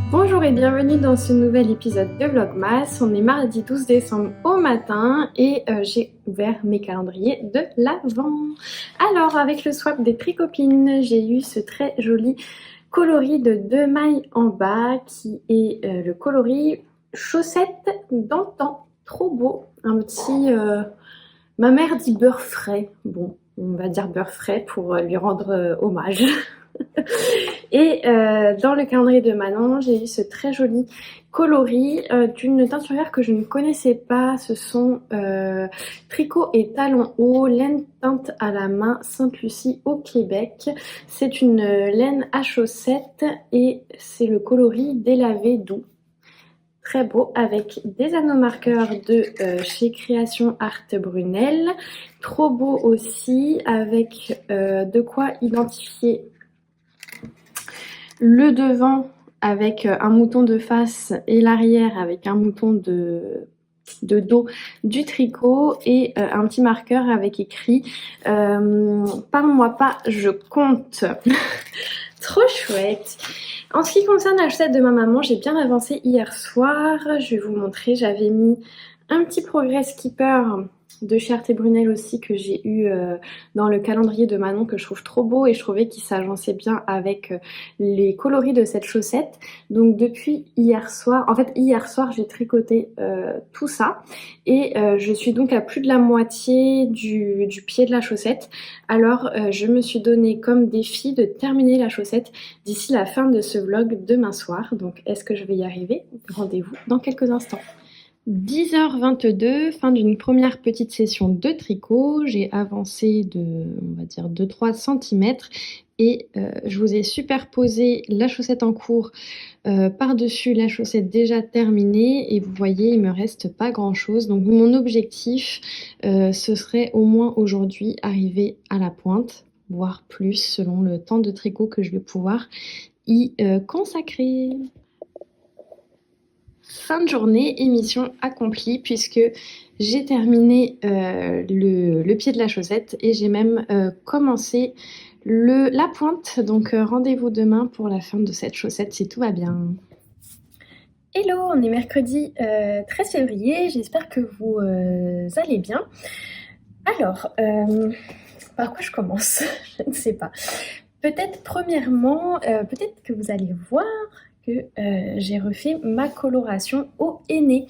Bonjour et bienvenue dans ce nouvel épisode de Vlogmas. On est mardi 12 décembre au matin et j'ai ouvert mes calendriers de l'Avent. Alors avec le swap des Tricopines, j'ai eu ce très joli coloris de 2 mailles en bas qui est le coloris chaussettes d'antan. Trop beau, un petit... Ma mère dit beurre frais. Bon, on va dire beurre frais pour lui rendre hommage. Et dans le calendrier de Manon, j'ai eu ce très joli coloris d'une teinturière que je ne connaissais pas. Ce sont Tricot et Talons hauts, laine teinte à la main Sainte-Lucie au Québec. C'est une laine à chaussettes et c'est le coloris délavé doux. Très beau, avec des anneaux marqueurs de chez Création Art Brunel. Trop beau aussi, avec de quoi identifier le devant avec un mouton de face et l'arrière avec un mouton de dos du tricot et un petit marqueur avec écrit parle-moi pas, je compte. Trop chouette. En ce qui concerne la chaussette de ma maman, j'ai bien avancé hier soir. Je vais vous montrer, j'avais mis un petit progrès skipper de chez Arte Brunel aussi que j'ai eu dans le calendrier de Manon que je trouve trop beau et je trouvais qu'il s'agençait bien avec les coloris de cette chaussette. Donc depuis hier soir, en fait hier soir j'ai tricoté tout ça et je suis donc à plus de la moitié du pied de la chaussette. Alors je me suis donné comme défi de terminer la chaussette d'ici la fin de ce vlog demain soir. Donc est-ce que je vais y arriver? Rendez-vous dans quelques instants. 10h22, fin d'une première petite session de tricot. J'ai avancé de, on va dire, 2-3 cm et je vous ai superposé la chaussette en cours par-dessus la chaussette déjà terminée et vous voyez, il me reste pas grand-chose. Donc mon objectif, ce serait au moins aujourd'hui arriver à la pointe, voire plus selon le temps de tricot que je vais pouvoir y consacrer. Fin de journée, émission accomplie puisque j'ai terminé le pied de la chaussette et j'ai même commencé la pointe. Donc rendez-vous demain pour la fin de cette chaussette si tout va bien. Hello, on est mercredi 13 février, j'espère que vous allez bien. Alors, par quoi je commence? Je ne sais pas. Peut-être premièrement, peut-être que vous allez voir que j'ai refait ma coloration au henné.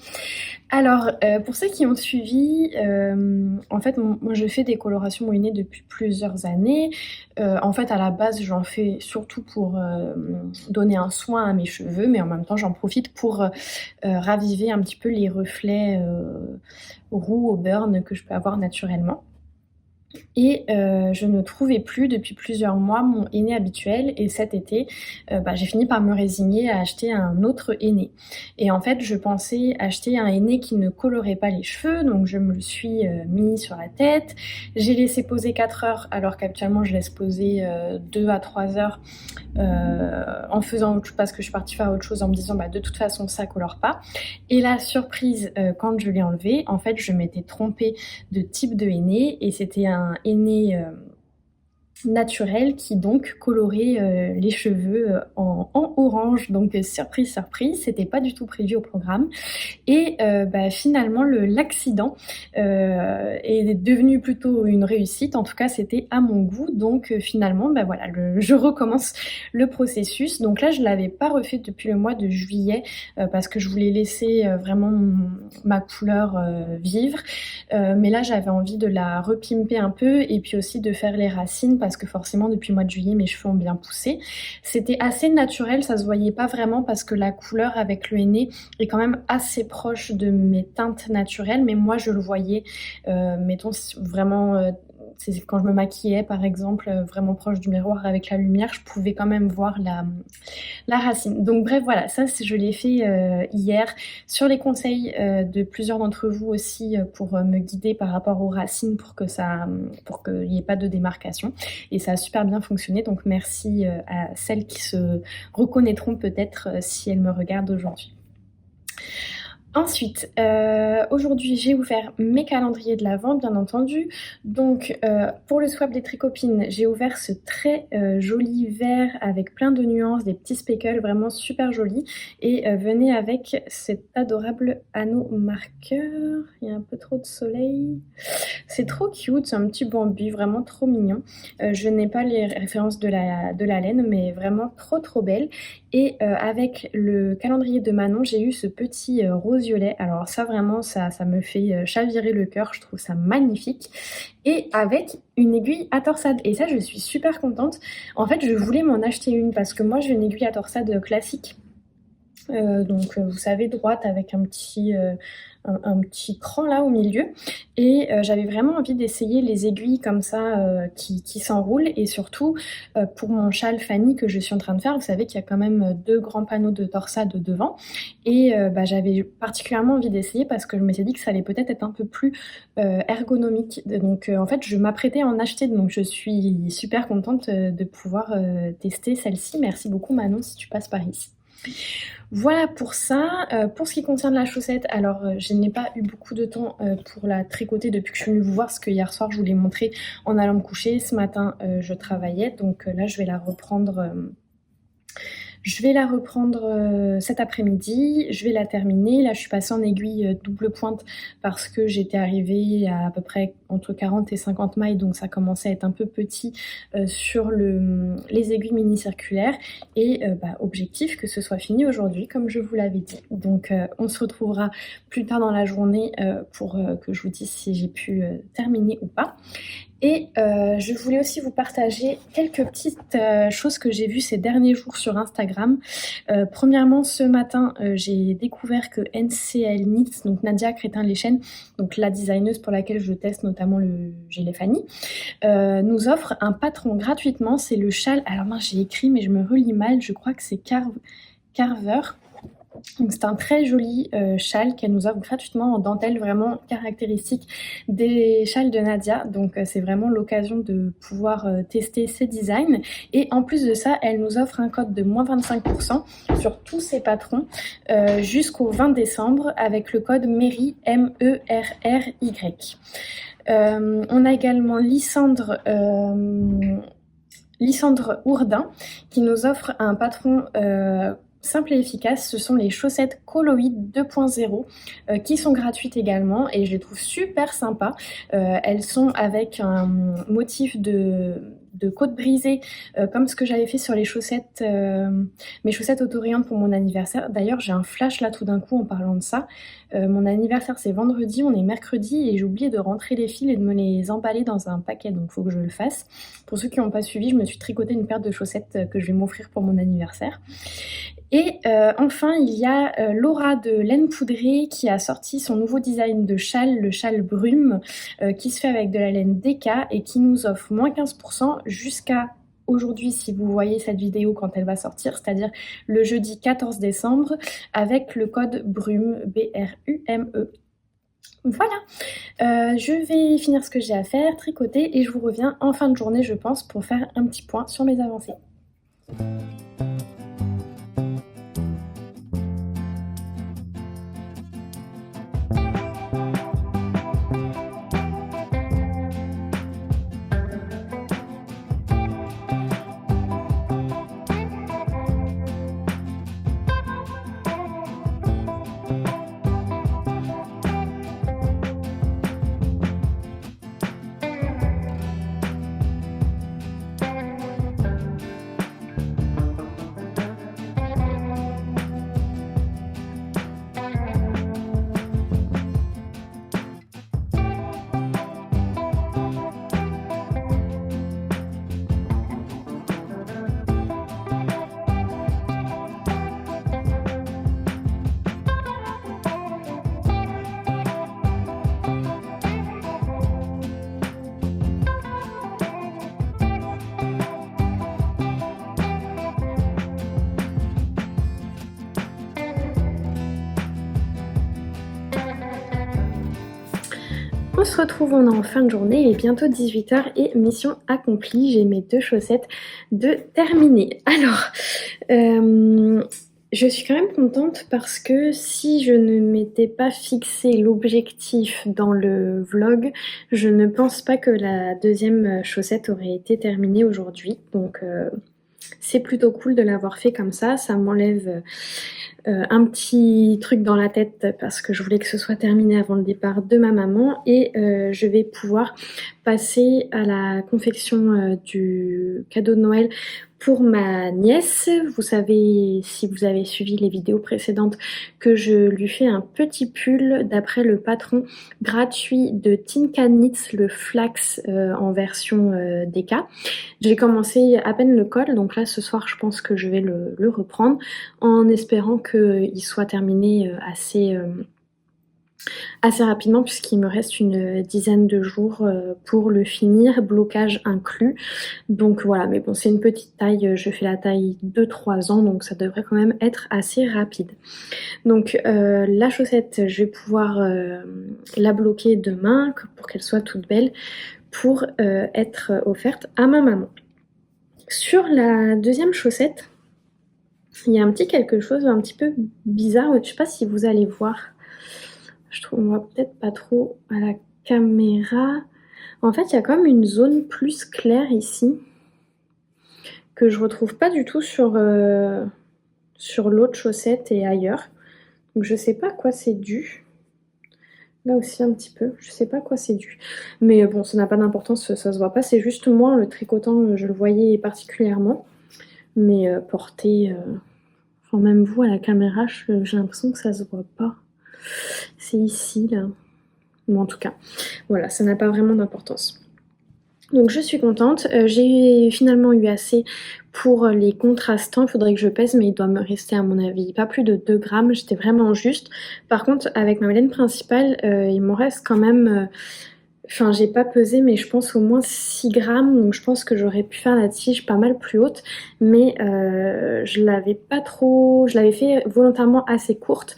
Alors, pour ceux qui ont suivi, en fait, moi je fais des colorations au henné depuis plusieurs années. En fait, à la base, j'en fais surtout pour donner un soin à mes cheveux, mais en même temps, j'en profite pour raviver un petit peu les reflets roux au burn que je peux avoir naturellement. Et je ne trouvais plus depuis plusieurs mois mon henné habituel et cet été j'ai fini par me résigner à acheter un autre henné. Et en fait je pensais acheter un henné qui ne colorait pas les cheveux, donc je me le suis mis sur la tête. J'ai laissé poser 4 heures alors qu'habituellement je laisse poser 2 à 3 heures en faisant autre chose parce que je suis partie faire autre chose en me disant de toute façon ça colore pas. Et la surprise quand je l'ai enlevé, en fait je m'étais trompée de type de henné et c'était un henné naturel qui donc colorait les cheveux en orange. Donc surprise, surprise, c'était pas du tout prévu au programme. Et finalement l'accident est devenu plutôt une réussite. En tout cas, c'était à mon goût. Donc finalement, je recommence le processus. Donc là, je l'avais pas refait depuis le mois de juillet parce que je voulais laisser vraiment ma couleur vivre. Mais là, j'avais envie de la repimper un peu et puis aussi de faire les racines parce que forcément, depuis le mois de juillet, mes cheveux ont bien poussé. C'était assez naturel, ça se voyait pas vraiment parce que la couleur avec le henné est quand même assez proche de mes teintes naturelles, mais moi, je le voyais, mettons, vraiment... c'est quand je me maquillais par exemple vraiment proche du miroir avec la lumière, je pouvais quand même voir la racine. Donc bref voilà, ça je l'ai fait hier sur les conseils de plusieurs d'entre vous aussi pour me guider par rapport aux racines pour qu'il n'y ait pas de démarcation et ça a super bien fonctionné, donc merci à celles qui se reconnaîtront peut-être si elles me regardent aujourd'hui. Ensuite, aujourd'hui, j'ai ouvert mes calendriers de l'Avent, bien entendu. Donc, pour le swap des Tricopines, j'ai ouvert ce très joli vert avec plein de nuances, des petits speckles, vraiment super joli. Et venez avec cet adorable anneau marqueur. Il y a un peu trop de soleil. C'est trop cute, c'est un petit bambu, vraiment trop mignon. Je n'ai pas les références de la laine, mais vraiment trop belle. Et avec le calendrier de Manon, j'ai eu ce petit rose violet. Alors ça vraiment, ça me fait chavirer le cœur, je trouve ça magnifique. Et avec une aiguille à torsade. Et ça, je suis super contente. En fait, je voulais m'en acheter une parce que moi, j'ai une aiguille à torsade classique. Donc vous savez, droite avec un petit cran là au milieu. Et j'avais vraiment envie d'essayer les aiguilles comme ça qui s'enroulent. Et surtout pour mon châle Fanny que je suis en train de faire, vous savez qu'il y a quand même 2 grands panneaux de torsade devant. Et j'avais particulièrement envie d'essayer parce que je m'étais dit que ça allait peut-être être un peu plus ergonomique. Donc en fait, je m'apprêtais à en acheter. Donc je suis super contente de pouvoir tester celle-ci. Merci beaucoup Manon si tu passes par ici. Voilà pour ça. Pour ce qui concerne la chaussette, alors je n'ai pas eu beaucoup de temps pour la tricoter depuis que je suis venue vous voir, parce que hier soir je vous l'ai montré en allant me coucher. Ce matin je travaillais, donc là je vais la reprendre. Cet après-midi, je vais la terminer. Là, je suis passée en aiguille double pointe parce que j'étais arrivée à peu près entre 40 et 50 mailles, donc ça commençait à être un peu petit sur les aiguilles mini-circulaires. Et objectif que ce soit fini aujourd'hui, comme je vous l'avais dit. Donc, on se retrouvera plus tard dans la journée pour que je vous dise si j'ai pu terminer ou pas. Et je voulais aussi vous partager quelques petites choses que j'ai vues ces derniers jours sur Instagram. Premièrement, ce matin, j'ai découvert que NCL Knits, donc Nadia Crétin-Leschen, donc la designeuse pour laquelle je teste notamment le gilet Fanny, nous offre un patron gratuitement. C'est le châle, alors moi j'ai écrit mais je me relis mal, je crois que c'est Carver. Donc c'est un très joli châle qu'elle nous offre gratuitement en dentelle, vraiment caractéristique des châles de Nadia. Donc c'est vraiment l'occasion de pouvoir tester ses designs. Et en plus de ça, elle nous offre un code de moins 25% sur tous ses patrons jusqu'au 20 décembre avec le code MERRY, MERRY. On a également Lysandre Ourdin qui nous offre un patron simple et efficace. Ce sont les chaussettes Coloïd 2.0 qui sont gratuites également et je les trouve super sympas. Elles sont avec un motif de côte brisée comme ce que j'avais fait sur les chaussettes, mes chaussettes autoréantes pour mon anniversaire. D'ailleurs j'ai un flash là tout d'un coup en parlant de ça. Mon anniversaire c'est vendredi, on est mercredi et j'ai oublié de rentrer les fils et de me les emballer dans un paquet, donc il faut que je le fasse. Pour ceux qui n'ont pas suivi, je me suis tricoté une paire de chaussettes que je vais m'offrir pour mon anniversaire. Et enfin, il y a Laura de Laine Poudrée qui a sorti son nouveau design de châle, le châle brume, qui se fait avec de la laine DK et qui nous offre moins 15% jusqu'à aujourd'hui si vous voyez cette vidéo quand elle va sortir, c'est-à-dire le jeudi 14 décembre avec le code BRUME, B-R-U-M-E. Voilà, je vais finir ce que j'ai à faire, tricoter et je vous reviens en fin de journée je pense pour faire un petit point sur mes avancées. On se retrouve, on est en fin de journée, il est bientôt 18h et mission accomplie, j'ai mes 2 chaussettes de terminer. Alors, Je suis quand même contente parce que si je ne m'étais pas fixé l'objectif dans le vlog, je ne pense pas que la deuxième chaussette aurait été terminée aujourd'hui. Donc c'est plutôt cool de l'avoir fait comme ça m'enlève un petit truc dans la tête parce que je voulais que ce soit terminé avant le départ de ma maman et je vais pouvoir passer à la confection du cadeau de Noël pour ma nièce. Vous savez, si vous avez suivi les vidéos précédentes, que je lui fais un petit pull d'après le patron gratuit de Tinka Knits, le flax en version DK. J'ai commencé à peine le col, donc là ce soir je pense que je vais le reprendre en espérant qu'il soit terminé assez rapidement puisqu'il me reste une dizaine de jours pour le finir, blocage inclus. Donc voilà, mais bon c'est une petite taille, je fais la taille de 3 ans donc ça devrait quand même être assez rapide. Donc la chaussette, je vais pouvoir la bloquer demain pour qu'elle soit toute belle pour être offerte à ma maman. Sur la deuxième chaussette, il y a un petit quelque chose un petit peu bizarre, je sais pas si vous allez voir. Je trouve, on voit peut-être pas trop à la caméra. En fait, il y a comme une zone plus claire ici que je retrouve pas du tout sur l'autre chaussette et ailleurs. Donc je sais pas à quoi c'est dû. Là aussi un petit peu, je sais pas à quoi c'est dû. Mais bon, ça n'a pas d'importance, ça se voit pas. C'est juste moi, le tricotant, je le voyais particulièrement. Mais porté, enfin même vous à la caméra, j'ai l'impression que ça se voit pas. C'est ici, là. Bon, en tout cas, voilà, ça n'a pas vraiment d'importance. Donc je suis contente, j'ai finalement eu assez pour les contrastants, il faudrait que je pèse mais il doit me rester à mon avis pas plus de 2 grammes, j'étais vraiment juste. Par contre avec ma laine principale, il m'en reste quand même, enfin j'ai pas pesé mais je pense au moins 6 grammes, donc je pense que j'aurais pu faire la tige pas mal plus haute, mais je l'avais fait volontairement assez courte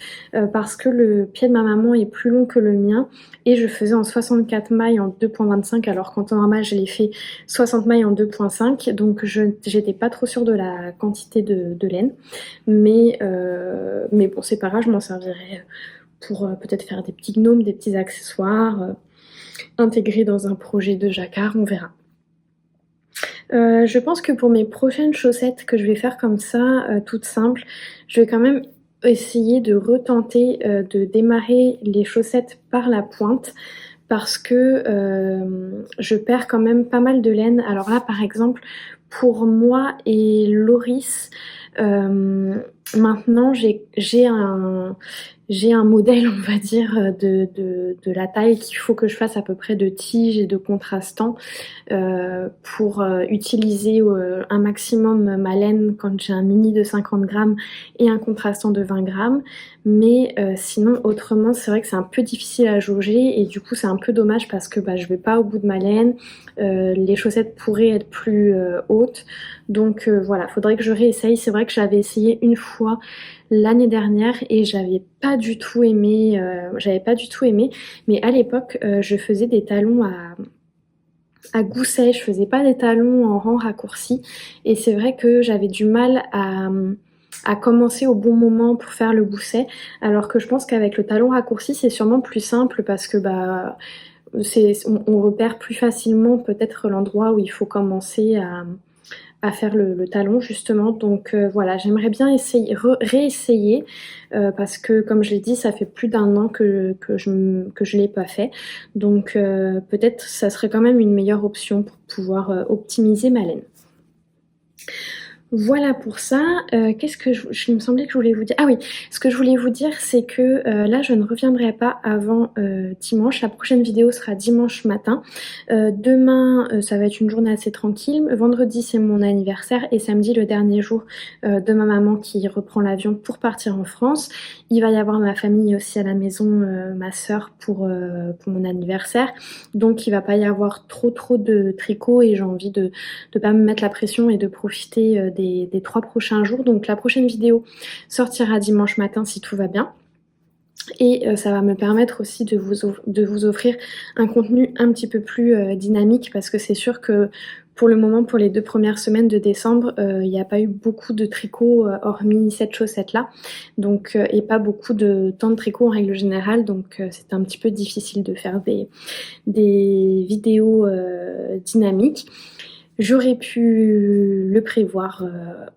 parce que le pied de ma maman est plus long que le mien et je faisais en 64 mailles en 2.25 alors qu'en temps normal je l'ai fait 60 mailles en 2.5, donc j'étais pas trop sûre de la quantité de laine, mais bon c'est pas grave, je m'en servirai pour peut-être faire des petits gnomes, des petits accessoires, intégrés dans un projet de jacquard, on verra. Je pense que pour mes prochaines chaussettes que je vais faire comme ça, toutes simples, je vais quand même essayer de retenter de démarrer les chaussettes par la pointe parce que je perds quand même pas mal de laine. Alors là par exemple pour moi et Loris, maintenant j'ai un modèle, on va dire, de la taille qu'il faut que je fasse à peu près de tige et de contrastant pour utiliser un maximum ma laine quand j'ai un mini de 50 grammes et un contrastant de 20 grammes. Mais sinon, autrement, c'est vrai que c'est un peu difficile à jauger et du coup, c'est un peu dommage parce que je vais pas au bout de ma laine. Les chaussettes pourraient être plus hautes. Donc voilà, faudrait que je réessaye. C'est vrai que j'avais essayé une fois l'année dernière et j'avais pas du tout aimé, mais à l'époque je faisais des talons à gousset, je faisais pas des talons en rang raccourci et c'est vrai que j'avais du mal à commencer au bon moment pour faire le gousset, alors que je pense qu'avec le talon raccourci c'est sûrement plus simple parce que on repère plus facilement peut-être l'endroit où il faut commencer à faire le talon justement. Donc voilà, j'aimerais bien réessayer parce que comme je l'ai dit, ça fait plus d'1 an que je l'ai pas fait. Donc peut-être ça serait quand même une meilleure option pour pouvoir optimiser ma laine. Voilà pour ça. Qu'est-ce que il me semblait que je voulais vous dire? Ah oui, ce que je voulais vous dire, c'est que là, je ne reviendrai pas avant dimanche. La prochaine vidéo sera dimanche matin. Demain, ça va être une journée assez tranquille. Vendredi, c'est mon anniversaire et samedi, le dernier jour de ma maman qui reprend l'avion pour partir en France. Il va y avoir ma famille aussi à la maison, ma soeur pour mon anniversaire. Donc, il va pas y avoir trop de tricot et j'ai envie de pas me mettre la pression et de profiter des 3 prochains jours. Donc la prochaine vidéo sortira dimanche matin si tout va bien. Et ça va me permettre aussi de vous offrir un contenu un petit peu plus dynamique parce que c'est sûr que pour le moment, pour les 2 premières semaines de décembre, il n'y a pas eu beaucoup de tricot, hormis cette chaussette-là, donc et pas beaucoup de temps de tricot en règle générale, donc c'était un petit peu difficile de faire des vidéos dynamiques. J'aurais pu le prévoir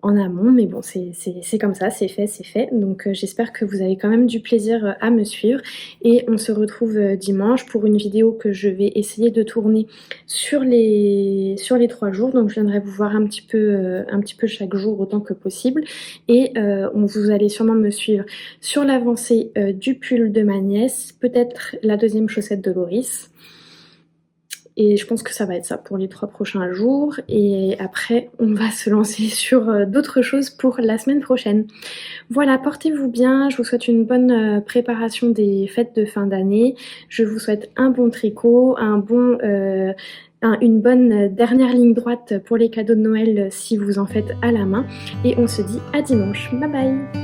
en amont, mais bon, c'est comme ça, c'est fait. Donc j'espère que vous avez quand même du plaisir à me suivre et on se retrouve dimanche pour une vidéo que je vais essayer de tourner sur les 3 jours. Donc je viendrai vous voir un petit peu chaque jour autant que possible et vous allez sûrement me suivre sur l'avancée du pull de ma nièce, peut-être la deuxième chaussette de Loris. Et je pense que ça va être ça pour les 3 prochains jours. Et après, on va se lancer sur d'autres choses pour la semaine prochaine. Voilà, portez-vous bien. Je vous souhaite une bonne préparation des fêtes de fin d'année. Je vous souhaite un bon tricot, une bonne dernière ligne droite pour les cadeaux de Noël si vous en faites à la main. Et on se dit à dimanche. Bye bye!